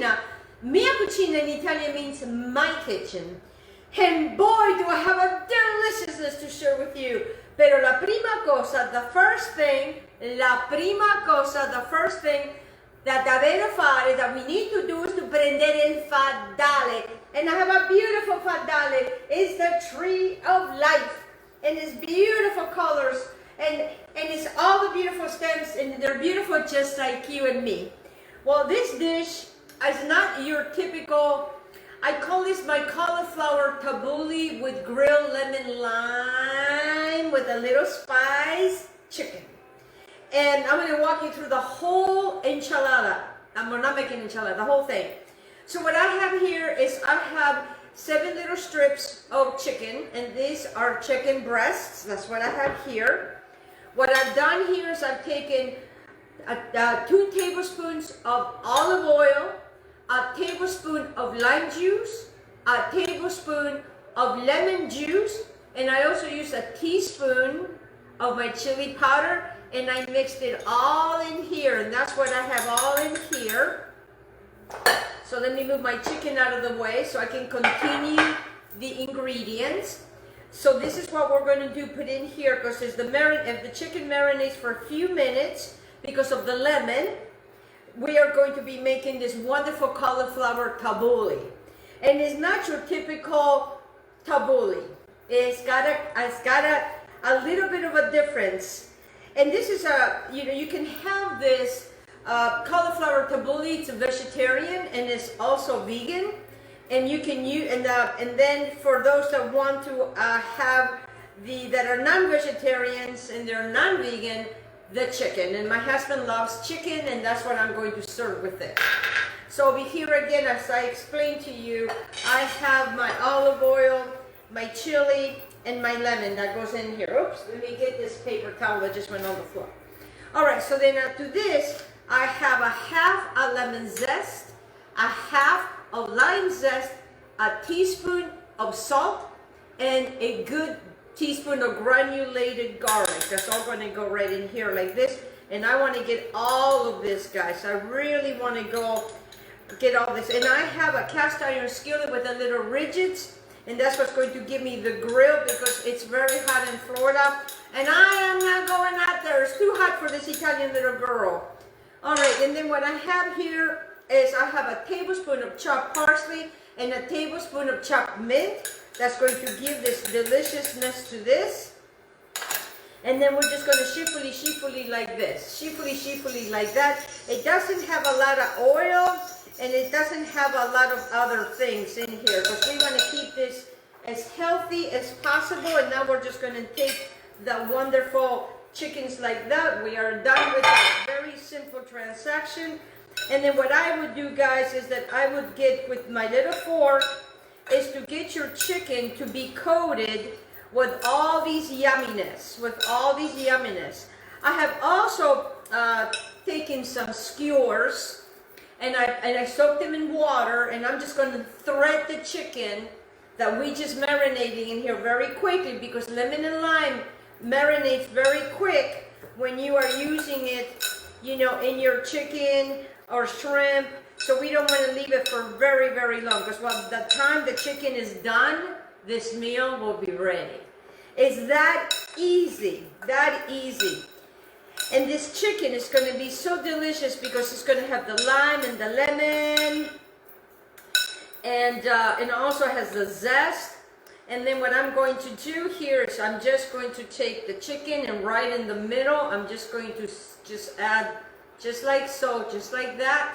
cucina. Mia cucina in Italian means my kitchen. And boy, do I have a deliciousness to share with you. Pero la prima cosa, the first thing that Dario fare, that we need to do is to prendere il fadale. And I have a beautiful fadale. It's the tree of life. And it's beautiful colors. And it's all the beautiful stems. And they're beautiful just like you and me. Well, this dish is not your typical, I call this my cauliflower tabbouleh with grilled lemon lime with a little spice chicken. And I'm going to walk you through the whole enchilada. I'm not making enchilada, the whole thing. So what I have here is I have 7 little strips of chicken, and these are chicken breasts. That's what I have here. What I've done here is I've taken 2 tablespoons of olive oil, a tablespoon of lime juice, a tablespoon of lemon juice, and I also used a teaspoon of my chili powder, and I mixed it all in here, and that's what I have all in here. So let me move my chicken out of the way so I can continue the ingredients. So this is what we're going to do, put in here, because if the chicken marinates for a few minutes because of the lemon, we are going to be making this wonderful cauliflower tabbouleh. And it's not your typical tabbouleh. It's got a little bit of a difference. And this is you can have this cauliflower tabbouleh. It's a vegetarian and it's also vegan. And you can use, and then for those that want to have that are non-vegetarians and they're non-vegan, the chicken. And my husband loves chicken, and that's what I'm going to serve with it. So over here again, as I explained to you, I have my olive oil, my chili, and my lemon that goes in here. Oops, let me get this paper towel that just went on the floor. All right, so then to this, I have a half a lemon zest, a half of lime zest, a teaspoon of salt, and a good teaspoon of granulated garlic. That's all going to go right in here like this. And I want to get all of this, guys. I really want to get all this. And I have a cast iron skillet with a little ridges, and that's what's going to give me the grill because it's very hot in Florida. And I am not going out there. It's too hot for this Italian little girl. All right, and then what I have here is I have a tablespoon of chopped parsley and a tablespoon of chopped mint. That's going to give this deliciousness to this. And then we're just going to shifuli like this. Shifuli like that. It doesn't have a lot of oil and it doesn't have a lot of other things in here because we want to keep this as healthy as possible. And now we're just going to take the wonderful chickens like that. We are done with a very simple transaction. And then what I would do, guys, is that I would get with my little fork is to get your chicken to be coated with all these yumminess, I have also taken some skewers and I soaked them in water, and I'm just going to thread the chicken that we just marinating in here very quickly because lemon and lime marinates very quick when you are using it, you know, in your chicken or shrimp. So we don't want to leave it for very, very long because by the time the chicken is done, this meal will be ready. It's that easy, And this chicken is going to be so delicious because it's going to have the lime and the lemon, and it also has the zest. And then what I'm going to do here is I'm just going to take the chicken and right in the middle, I'm just going to just add just like so, just like that.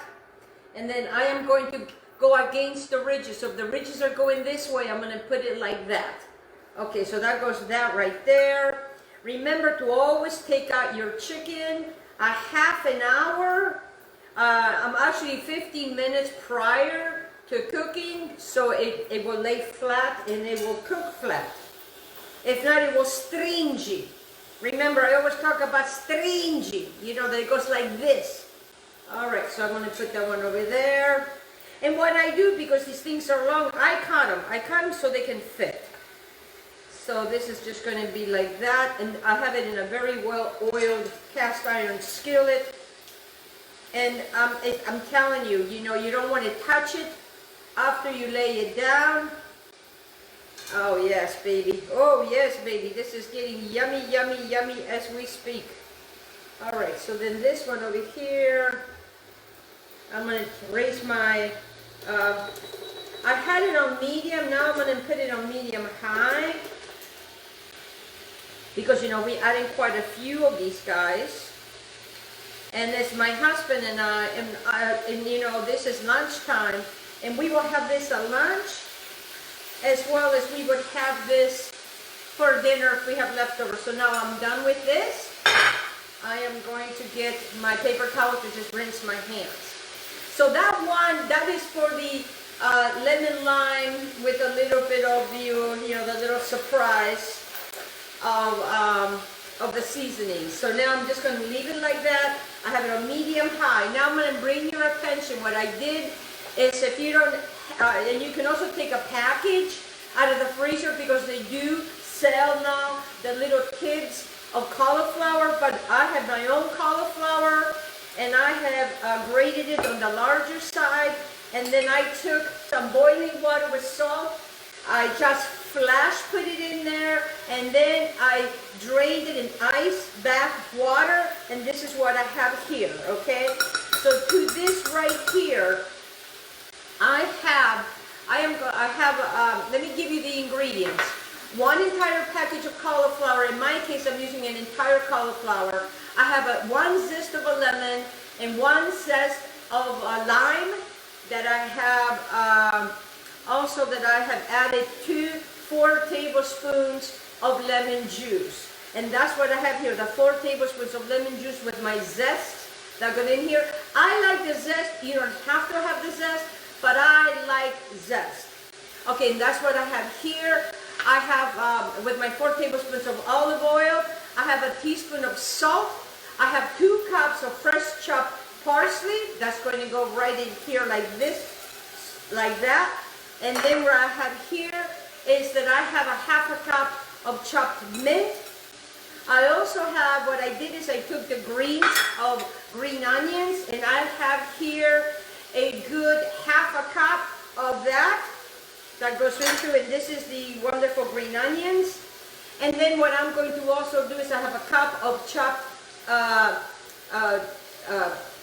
And then I am going to go against the ridges. So if the ridges are going this way, I'm going to put it like that. Okay, so that goes that right there. Remember to always take out your chicken a half an hour. I'm actually 15 minutes prior to cooking, so it will lay flat and it will cook flat. If not, it will stringy. Remember, I always talk about stringy, you know, that it goes like this. All right, so I'm going to put that one over there. And what I do, because these things are long, I cut them so they can fit. So this is just going to be like that, and I have it in a very well oiled cast iron skillet. And I'm telling you, you know, you don't want to touch it after you lay it down. Oh yes, baby. Oh yes, baby. This is getting yummy, yummy, yummy as we speak. All right, so then this one over here, I'm going to raise my, I had it on medium, now I'm going to put it on medium high. Because, you know, we added quite a few of these guys. And it's my husband and I, and you know, this is lunchtime. And we will have this at lunch, as well as we would have this for dinner if we have leftovers. So now I'm done with this. I am going to get my paper towel to just rinse my hands. So that one, that is for the lemon lime with a little bit of the, you know, the little surprise of the seasoning. So now I'm just going to leave it like that. I have it on medium high. Now I'm going to bring your attention. What I did is, if you don't, and you can also take a package out of the freezer, because they do sell now the little kids of cauliflower, but I have my own cauliflower, and I have grated it on the larger side, and then I took some boiling water with salt. I just flash put it in there, and then I drained it in ice bath water, and this is what I have here, okay? So to this right here, I have, let me give you the ingredients. 1 entire package of cauliflower. In my case, I'm using an entire cauliflower. I have 1 zest of a lemon and 1 zest of lime that I have, also that I have added 4 tablespoons of lemon juice. And that's what I have here, the 4 tablespoons of lemon juice with my zest that got in here. I like the zest. You don't have to have the zest, but I like zest. Okay, and that's what I have here. I have, with my 4 tablespoons of olive oil, I have a teaspoon of salt. I have 2 cups of fresh chopped parsley. That's going to go right in here like this, like that. And then what I have here is that I have a 1/2 cup of chopped mint. I also have, what I did is I took the greens of green onions, and I have here a good 1/2 cup of that goes into it. This is the wonderful green onions. And then what I'm going to also do is I have a cup of chopped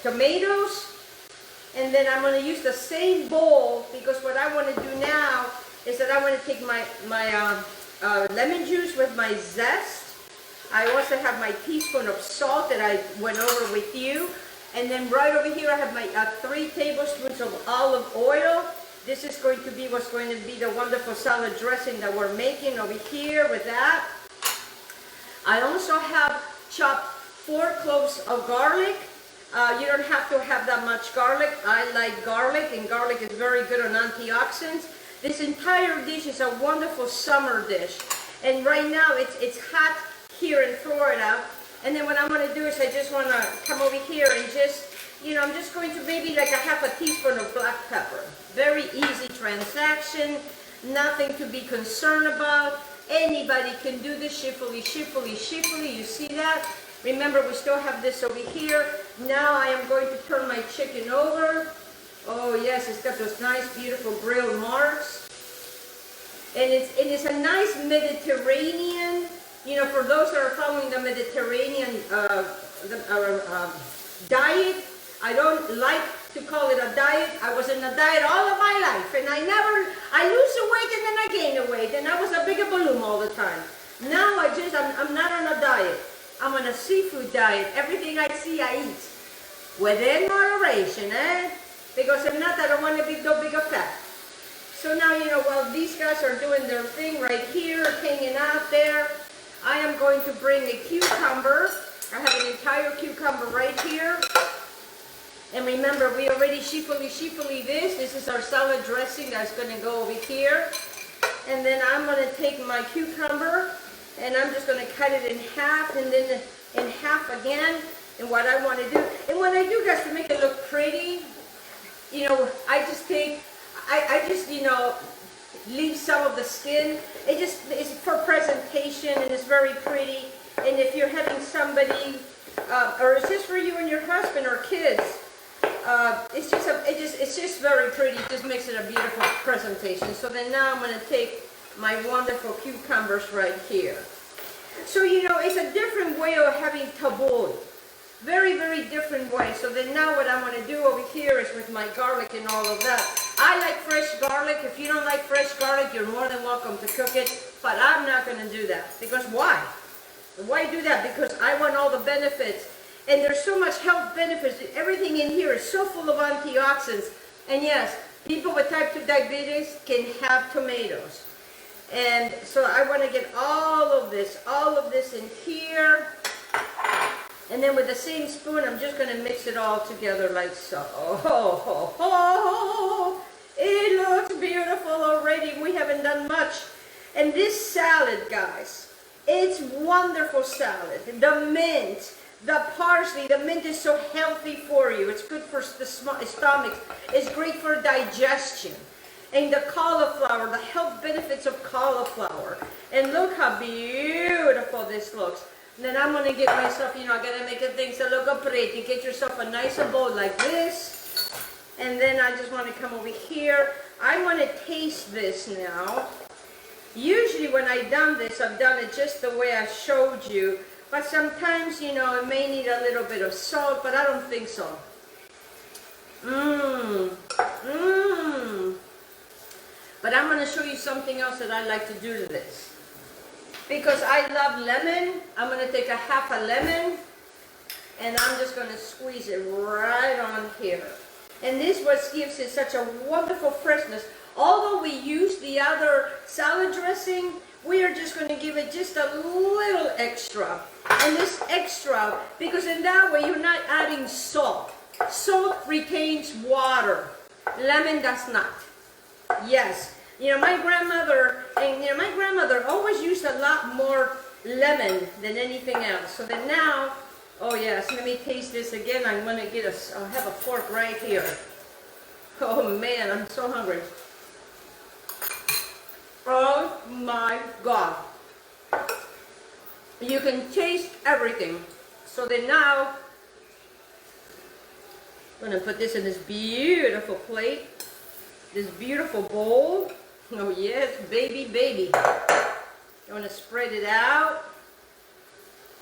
tomatoes. And then I'm going to use the same bowl, because what I want to do now is that I want to take my lemon juice with my zest. I also have my teaspoon of salt that I went over with you. And then right over here I have my 3 tablespoons of olive oil. This is going to be what's going to be the wonderful salad dressing that we're making over here with that. I also have chopped 4 cloves of garlic. You don't have to have that much garlic. I like garlic, and garlic is very good on antioxidants. This entire dish is a wonderful summer dish. And right now it's hot here in Florida. And then what I'm going to do is I just want to come over here and just, you know, I'm just going to maybe like a 1/2 teaspoon of black pepper. Very easy transaction, nothing to be concerned about. Anybody can do this, shiftily, shiftily, shiftily. You see that? Remember, we still have this over here. Now I am going to turn my chicken over. Oh yes, it's got those nice, beautiful grilled marks. And it's a nice Mediterranean, you know, for those that are following the Mediterranean diet. I don't like to call it a diet. I was in a diet all of my life, and I lose the weight and then I gain the weight, and I was a bigger balloon all the time. Now I'm not on a diet. I'm on a seafood diet. Everything I see, I eat. Within moderation, eh? Because if not, I don't want to be no bigger fat. So now, you know, while these guys are doing their thing right here, hanging out there, I am going to bring a cucumber. I have an entire cucumber right here. And remember, we already sheepily this. This is our salad dressing that's going to go over here. And then I'm going to take my cucumber, and I'm just going to cut it in half, and then in half again. And what I want to do, and what I do, guys, to make it look pretty, you know, I just take, I just, you know, leave some of the skin. It's for presentation, and it's very pretty. And if you're having somebody, or it's just for you and your husband or kids, it's just very pretty. It just makes it a beautiful presentation. So then now I'm going to take my wonderful cucumbers right here. So you know, it's a different way of having tabbouleh. Very, very different way. So then now what I'm going to do over here is with my garlic and all of that. I like fresh garlic. If you don't like fresh garlic, you're more than welcome to cook it. But I'm not going to do that. Because why? Why do that? Because I want all the benefits. And there's so much health benefits. Everything in here is so full of antioxidants. And yes, people with type 2 diabetes can have tomatoes. And so I want to get all of this in here. And then with the same spoon, I'm just going to mix it all together like so. Oh, it looks beautiful already. We haven't done much. And this salad, guys, it's wonderful salad. The mint, the parsley, the mint is so healthy for you. It's good for the stomach. It's great for digestion. And the cauliflower, the health benefits of cauliflower. And look how beautiful this looks. And then I'm going to get myself, you know, I got to make things that look pretty. Get yourself a nice bowl like this. And then I just want to come over here. I want to taste this now. Usually when I've done this, I've done it just the way I showed you. But sometimes, you know, it may need a little bit of salt, but I don't think so. But I'm going to show you something else that I like to do to this. Because I love lemon, I'm going to take a half a lemon and I'm just going to squeeze it right on here. And this what gives it such a wonderful freshness. Although we use the other salad dressing, we are just going to give it just a little extra. And this extra, because in that way you're not adding salt. Salt retains water. Lemon does not. Yes. You know, my grandmother always used a lot more lemon than anything else. So then now, oh yes, let me taste this again. I'm going to I'll have a fork right here. Oh man, I'm so hungry. Oh my God. You can taste everything. So then now, I'm going to put this in this beautiful plate, this beautiful bowl. Oh yes, baby, baby. You want to spread it out?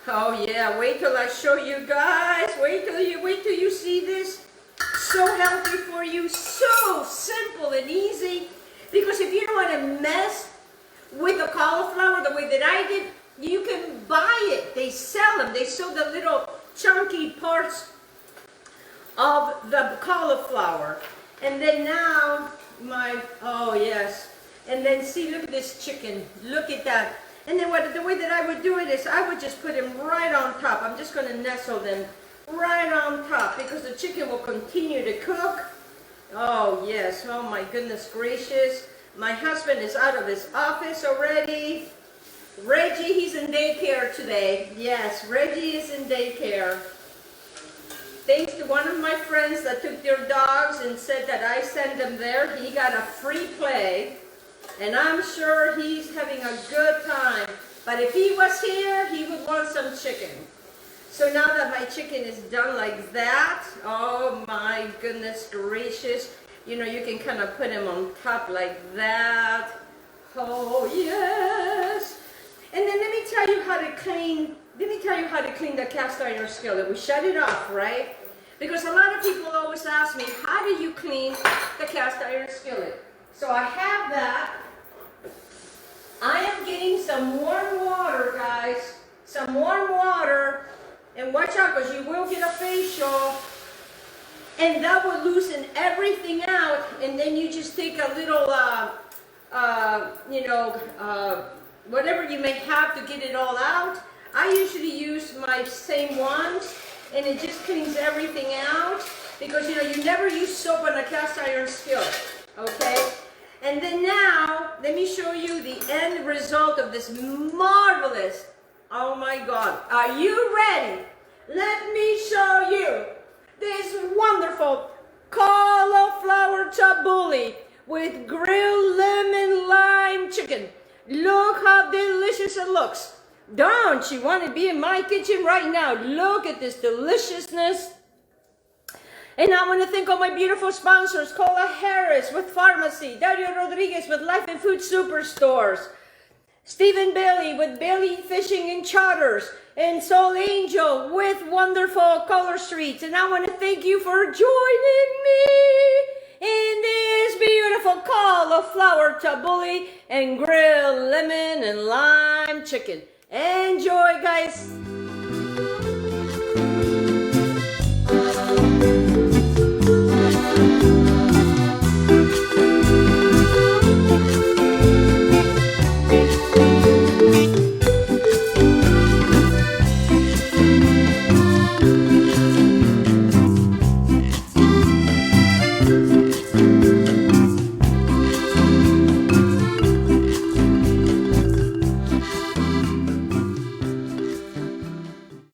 Oh yeah, wait till I show you guys. Wait till you see this. So healthy for you, so simple and easy. Because if you don't want to mess with the cauliflower the way that I did, you can buy it. They sell them. They sell the little chunky parts of the cauliflower. And then now, oh yes. And then see, look at this chicken. Look at that. And then the way that I would do it is I would just put them right on top. I'm just going to nestle them right on top because the chicken will continue to cook. Oh yes, oh my goodness gracious. My husband is out of his office already. Reggie, he's in daycare today. Yes, Reggie is in daycare. Thanks to one of my friends that took their dogs and said that I sent them there. He got a free play. And I'm sure he's having a good time. But if he was here, he would want some chicken. So now that my chicken is done like that, oh my goodness gracious. You know, you can kind of put him on top like that. Oh yes. And then let me tell you how to clean the cast iron skillet. We shut it off, right? Because a lot of people always ask me, how do you clean the cast iron skillet? So I have that. I am getting some warm water, guys. Some warm water. And watch out, because you will get a facial. And that will loosen everything out. And then you just take a little, whatever you may have to get it all out. I usually use my same ones. And it just cleans everything out. Because, you know, you never use soap on a cast iron skillet. Okay? And then now, let me show you the end result of this marvelous, oh my God. Are you ready? Let me show you this wonderful cauliflower tabbouleh with grilled lemon lime chicken. Look how delicious it looks. Don't you want to be in my kitchen right now? Look at this deliciousness. And I want to thank all my beautiful sponsors, Cola Harris with FARMASI, Dario Rodriguez with Life and Food Superstores, Stephen Bailey with Bailey Fishing and Charters, and Soul Angel with wonderful Color Streets. And I want to thank you for joining me in this beautiful cauliflower tabbouleh and grilled lemon and lime chicken. Enjoy, guys.